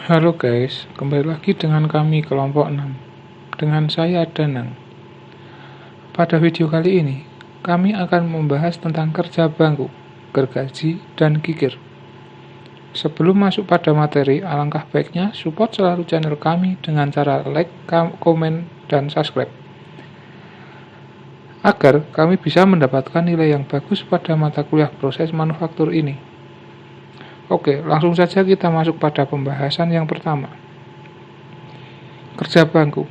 Halo guys, kembali lagi dengan kami kelompok 6 dengan saya Danang. Pada video kali ini, kami akan membahas tentang kerja bangku, gergaji, dan kikir. Sebelum masuk pada materi, alangkah baiknya support selalu channel kami dengan cara like, komen, dan subscribe agar kami bisa mendapatkan nilai yang bagus pada mata kuliah proses manufaktur ini. Oke, langsung saja kita masuk pada pembahasan yang pertama. Kerja bangku.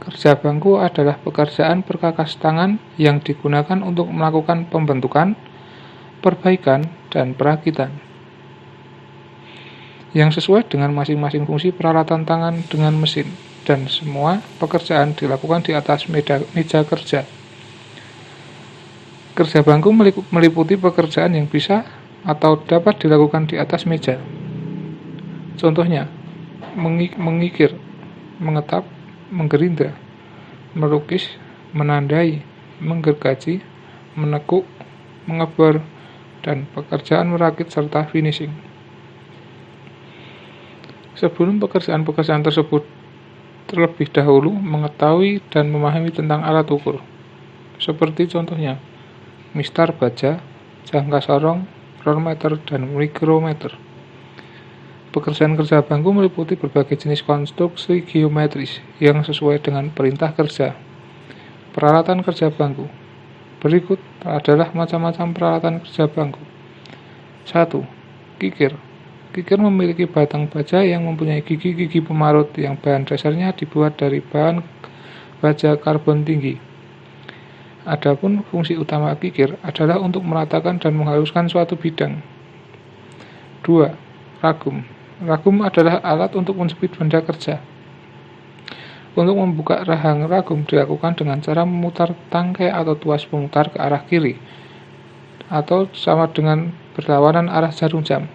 Kerja bangku adalah pekerjaan perkakas tangan yang digunakan untuk melakukan pembentukan, perbaikan, dan perakitan yang sesuai dengan masing-masing fungsi peralatan tangan dengan mesin, dan semua pekerjaan dilakukan di atas meja kerja. Kerja bangku meliputi pekerjaan yang bisa atau dapat dilakukan di atas meja. Contohnya, mengikir, mengetap, menggerindra, melukis, menandai, menggergaji, menekuk, mengebor, dan pekerjaan merakit serta finishing. Sebelum pekerjaan-pekerjaan tersebut, terlebih dahulu mengetahui dan memahami tentang alat ukur, seperti contohnya mistar baja, jangka sorong, rolmeter, dan mikrometer. Pekerjaan kerja bangku meliputi berbagai jenis konstruksi geometris yang sesuai dengan perintah kerja. Peralatan kerja bangku. Berikut adalah macam-macam peralatan kerja bangku. 1. Kikir. Kikir memiliki batang baja yang mempunyai gigi-gigi pemarut yang bahan dasarnya dibuat dari bahan baja karbon tinggi. Adapun fungsi utama kikir adalah untuk meratakan dan menghaluskan suatu bidang. 2. Ragum. Ragum adalah alat untuk menjepit benda kerja. Untuk membuka rahang ragum dilakukan dengan cara memutar tangkai atau tuas pemutar ke arah kiri, atau sama dengan berlawanan arah jarum jam,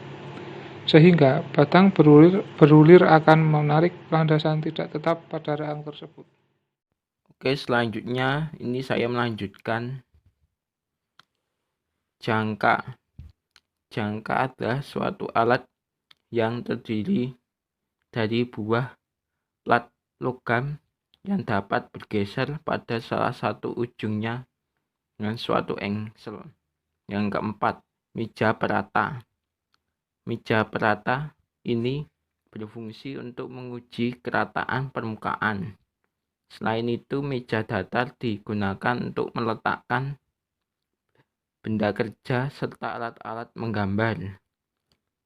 sehingga batang berulir akan menarik landasan tidak tetap pada rahang tersebut. Oke, selanjutnya ini saya melanjutkan jangka. Jangka adalah suatu alat yang terdiri dari buah plat logam yang dapat bergeser pada salah satu ujungnya dengan suatu engsel. Yang keempat, meja perata. Meja perata ini berfungsi untuk menguji kerataan permukaan. Selain itu, meja datar digunakan untuk meletakkan benda kerja serta alat-alat menggambar.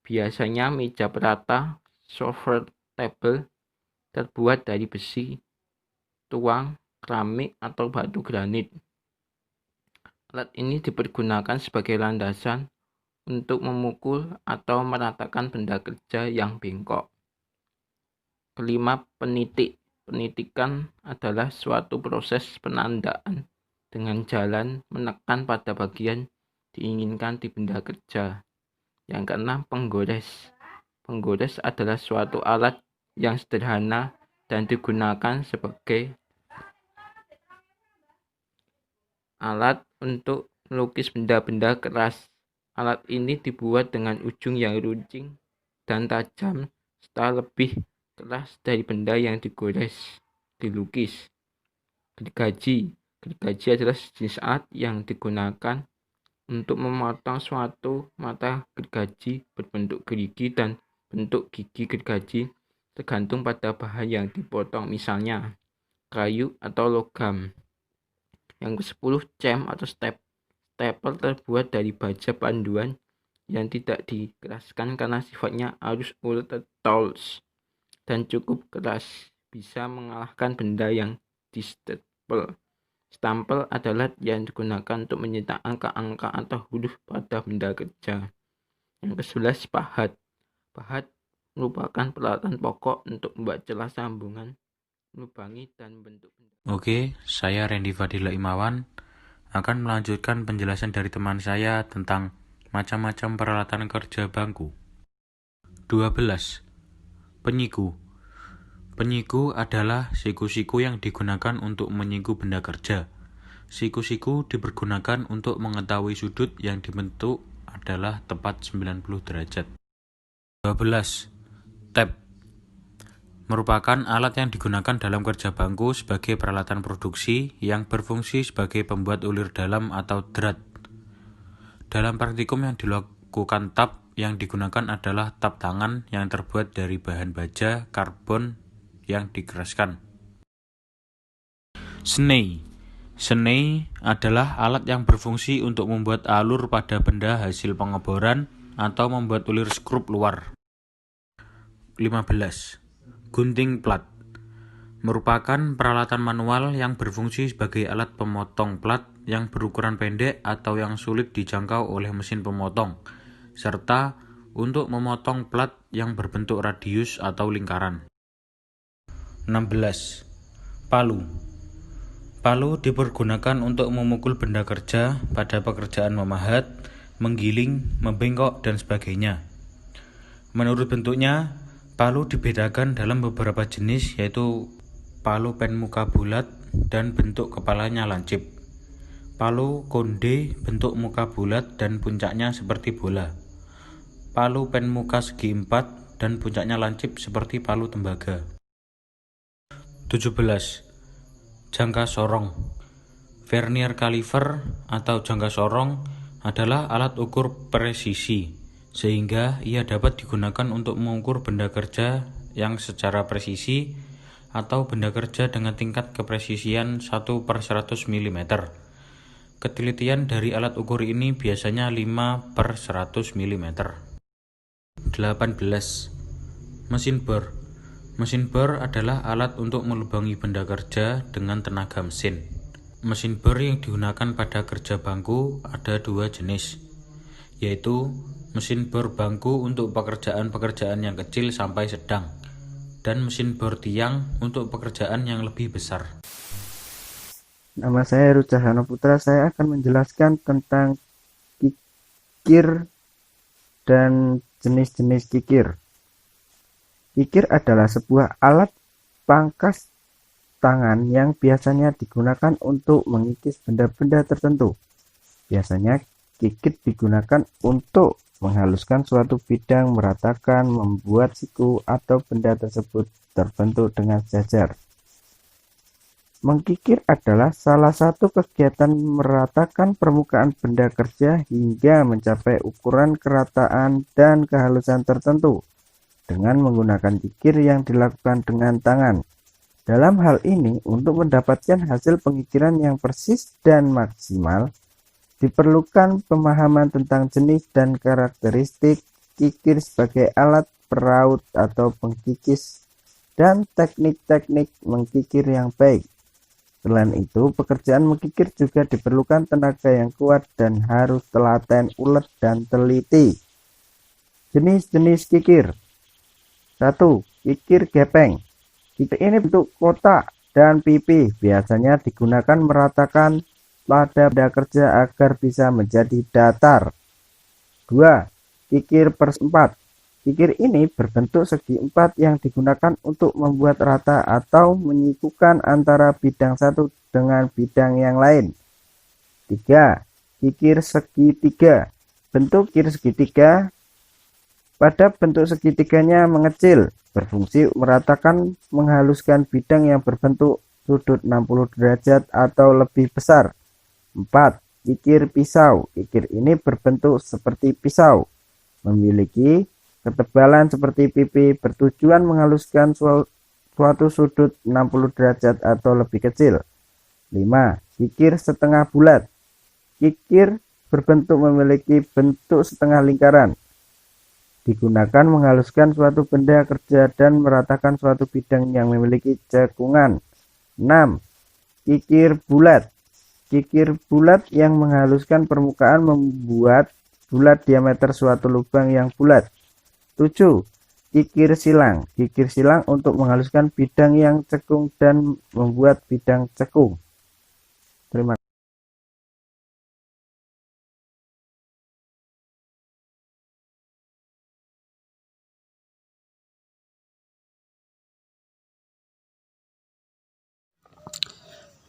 Biasanya meja perata soft table terbuat dari besi, tuang, keramik, atau batu granit. Alat ini dipergunakan sebagai landasan untuk memukul atau meratakan benda kerja yang bengkok. Kelima, penitik. Penitikan adalah suatu proses penandaan dengan jalan menekan pada bagian diinginkan di benda kerja. Yang keenam, penggores. Penggores adalah suatu alat yang sederhana dan digunakan sebagai alat untuk melukis benda-benda keras. Alat ini dibuat dengan ujung yang runcing dan tajam serta lebih keras dari benda yang dilukis. Gergaji. Gergaji adalah jenis alat yang digunakan untuk memotong suatu mata gergaji berbentuk gerigi dan bentuk gigi gergaji tergantung pada bahan yang dipotong, misalnya kayu atau logam. Yang ke-10, cem atau stapler terbuat dari baja panduan yang tidak dikeraskan karena sifatnya halus ultra tools dan cukup keras, bisa mengalahkan benda yang di-staple. Stempel adalah yang digunakan untuk mencetak angka-angka atau huruf pada benda kerja. Yang ke-11, pahat. Pahat merupakan peralatan pokok untuk membuat celah sambungan, melubangi, dan membentuk benda. Oke, saya Randy Fadila Imawan akan melanjutkan penjelasan dari teman saya tentang macam-macam peralatan kerja bangku. 12. Penyiku. Penyiku adalah siku-siku yang digunakan untuk menyiku benda kerja. Siku-siku dipergunakan untuk mengetahui sudut yang dibentuk adalah tepat 90 derajat. 12. Tap. merupakan alat yang digunakan dalam kerja bangku sebagai peralatan produksi yang berfungsi sebagai pembuat ulir dalam atau drat. Dalam praktikum yang dilakukan tap, yang digunakan adalah tap tangan yang terbuat dari bahan baja karbon yang dikeraskan. Sney. Sney adalah alat yang berfungsi untuk membuat alur pada benda hasil pengeboran atau membuat ulir skrup luar. 15. Gunting plat merupakan peralatan manual yang berfungsi sebagai alat pemotong plat yang berukuran pendek atau yang sulit dijangkau oleh mesin pemotong, serta untuk memotong plat yang berbentuk radius atau lingkaran. 16. Palu. Palu dipergunakan untuk memukul benda kerja pada pekerjaan memahat, menggiling, membengkok, dan sebagainya. Menurut bentuknya, palu dibedakan dalam beberapa jenis, yaitu palu pen muka bulat dan bentuk kepalanya lancip. Palu konde bentuk muka bulat dan puncaknya seperti bola. Palu pen muka segi empat dan puncaknya lancip seperti palu tembaga. 17. Jangka sorong. Vernier caliper atau jangka sorong adalah alat ukur presisi, sehingga ia dapat digunakan untuk mengukur benda kerja yang secara presisi atau benda kerja dengan tingkat kepresisian 1/100 mm. Ketelitian dari alat ukur ini biasanya 5/100 mm. 18. Mesin bor. Mesin bor adalah alat untuk melubangi benda kerja dengan tenaga mesin. Mesin bor yang digunakan pada kerja bangku ada dua jenis, yaitu mesin bor bangku untuk pekerjaan-pekerjaan yang kecil sampai sedang, dan mesin bor tiang untuk pekerjaan yang lebih besar. Nama saya Heru Cahyono Putra. Saya akan menjelaskan tentang kikir dan jenis-jenis kikir. Kikir adalah sebuah alat pangkas tangan yang biasanya digunakan untuk mengikis benda-benda tertentu. Biasanya kikir digunakan untuk menghaluskan suatu bidang, meratakan, membuat siku atau benda tersebut terbentuk dengan sejajar. Mengkikir adalah salah satu kegiatan meratakan permukaan benda kerja hingga mencapai ukuran kerataan dan kehalusan tertentu dengan menggunakan kikir yang dilakukan dengan tangan. Dalam hal ini, untuk mendapatkan hasil pengikiran yang persis dan maksimal, diperlukan pemahaman tentang jenis dan karakteristik kikir sebagai alat peraut atau pengkikis dan teknik-teknik mengkikir yang baik. Selain itu, pekerjaan mengkikir juga diperlukan tenaga yang kuat dan harus telaten, ulet, dan teliti. Jenis-jenis kikir. 1. Kikir gepeng. Kikir ini bentuk kotak dan pipih, biasanya digunakan meratakan pada benda kerja agar bisa menjadi datar. 2. Kikir persempat. Kikir ini berbentuk segi empat yang digunakan untuk membuat rata atau menyikukan antara bidang satu dengan bidang yang lain. 3. Kikir segitiga. Bentuk kikir segitiga pada bentuk segitiganya mengecil, berfungsi meratakan menghaluskan bidang yang berbentuk sudut 60 derajat atau lebih besar. 4. Kikir pisau. Kikir ini berbentuk seperti pisau, memiliki ketebalan seperti pipi, bertujuan menghaluskan suatu sudut 60 derajat atau lebih kecil. 5. Kikir setengah bulat. Kikir berbentuk memiliki bentuk setengah lingkaran, digunakan menghaluskan suatu benda kerja dan meratakan suatu bidang yang memiliki cekungan. 6. Kikir bulat. Kikir bulat yang menghaluskan permukaan membuat bulat diameter suatu lubang yang bulat. 7. Kikir silang. Kikir silang untuk menghaluskan bidang yang cekung dan membuat bidang cekung. Terima kasih.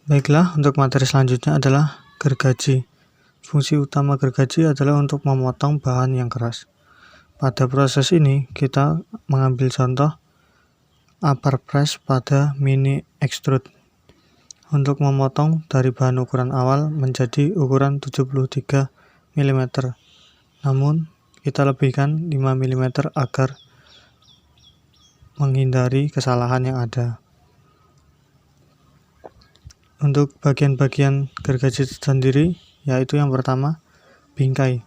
Baiklah, untuk materi selanjutnya adalah gergaji. Fungsi utama gergaji adalah untuk memotong bahan yang keras. Pada proses ini, kita mengambil contoh upper press pada mini extrude untuk memotong dari bahan ukuran awal menjadi ukuran 73 mm. Namun, kita lebihkan 5 mm agar menghindari kesalahan yang ada. Untuk bagian-bagian gergaji sendiri, yaitu yang pertama, bingkai,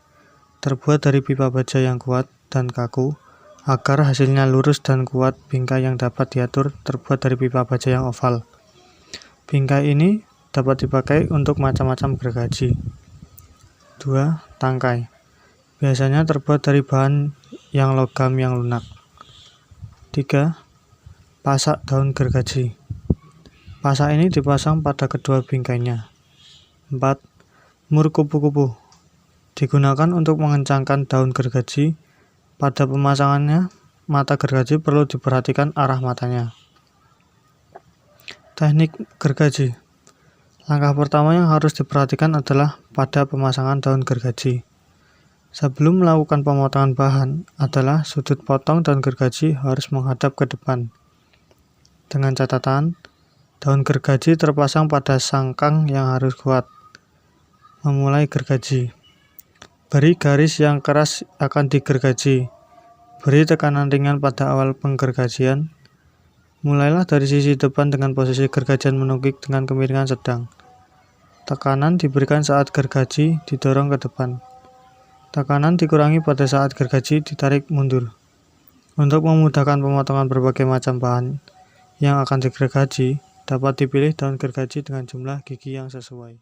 terbuat dari pipa baja yang kuat dan kaku, agar hasilnya lurus dan kuat. Bingkai yang dapat diatur terbuat dari pipa baja yang oval. Bingkai ini dapat dipakai untuk macam-macam gergaji. 2. Tangkai, biasanya terbuat dari bahan yang logam yang lunak. 3. Pasak daun gergaji, pasak ini dipasang pada kedua bingkainya. 4. Mur kupu-kupu, digunakan untuk mengencangkan daun gergaji. Pada pemasangannya, mata gergaji perlu diperhatikan arah matanya. Teknik gergaji. Langkah pertama yang harus diperhatikan adalah pada pemasangan daun gergaji. Sebelum melakukan pemotongan bahan adalah sudut potong daun gergaji harus menghadap ke depan. Dengan catatan, daun gergaji terpasang pada sangkang yang harus kuat. Memulai gergaji. Beri garis yang keras akan digergaji. Beri tekanan ringan pada awal penggergajian. Mulailah dari sisi depan dengan posisi gergajian menukik dengan kemiringan sedang. Tekanan diberikan saat gergaji didorong ke depan. Tekanan dikurangi pada saat gergaji ditarik mundur. Untuk memudahkan pemotongan berbagai macam bahan yang akan digergaji, dapat dipilih daun gergaji dengan jumlah gigi yang sesuai.